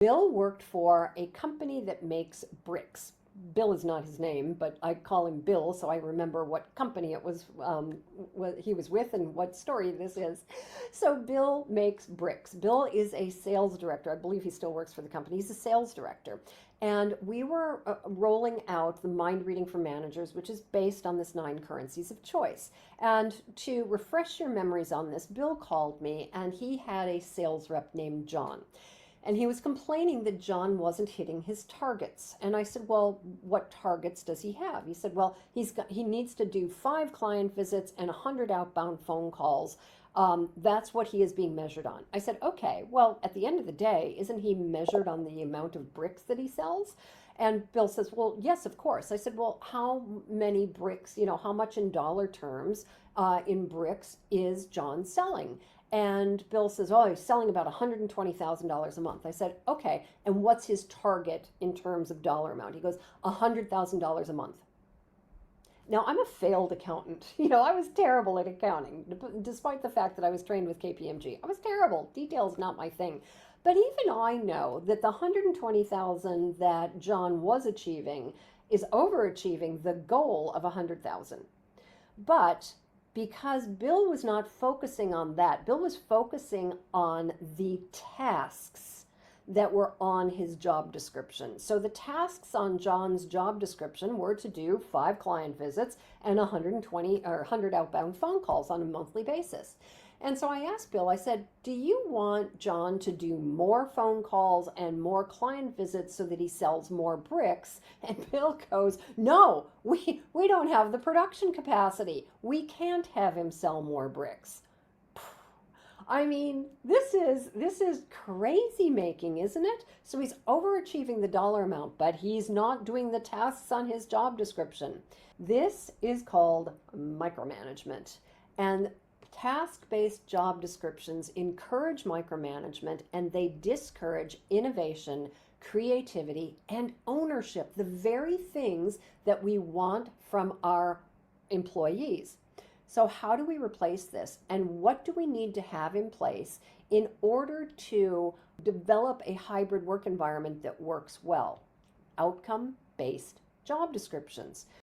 Bill worked for a company that makes bricks. Bill is not his name, but I call him Bill so I remember what company it was, what he was with and what story this is. So Bill makes bricks. Bill is a sales director. I believe he still works for the company. He's a sales director. And we were rolling out the mind reading for managers, which is based on this 9 currencies of choice. And to refresh your memories on this, Bill called me and he had a sales rep named John. And he was complaining that John wasn't hitting his targets. And I said, well, what targets does he have? He said, well, he needs to do 5 client visits and 100 outbound phone calls. That's what he is being measured on. I said, okay, well, at the end of the day, isn't he measured on the amount of bricks that he sells? And Bill says, well, yes, of course. I said, well, how many bricks, how much in dollar terms in bricks is John selling? And Bill says, oh, he's selling about $120,000 a month. I said, okay, and what's his target in terms of dollar amount? He goes, $100,000 a month. Now, I'm a failed accountant. I was terrible at accounting, despite the fact that I was trained with KPMG. I was terrible. Detail's not my thing. But even I know that the 120,000 that John was achieving is overachieving the goal of 100,000. But because Bill was not focusing on that, Bill was focusing on the tasks that were on his job description. So the tasks on John's job description were to do 5 client visits and 120 or 100 outbound phone calls on a monthly basis. And so I asked Bill, I said, do you want John to do more phone calls and more client visits so that he sells more bricks? And Bill goes, no, we don't have the production capacity. We can't have him sell more bricks. I mean, this is crazy making, isn't it? So he's overachieving the dollar amount, but he's not doing the tasks on his job description. This is called micromanagement. And task-based job descriptions encourage micromanagement and they discourage innovation, creativity, and ownership, the very things that we want from our employees. So how do we replace this? And what do we need to have in place in order to develop a hybrid work environment that works well? Outcome-based job descriptions.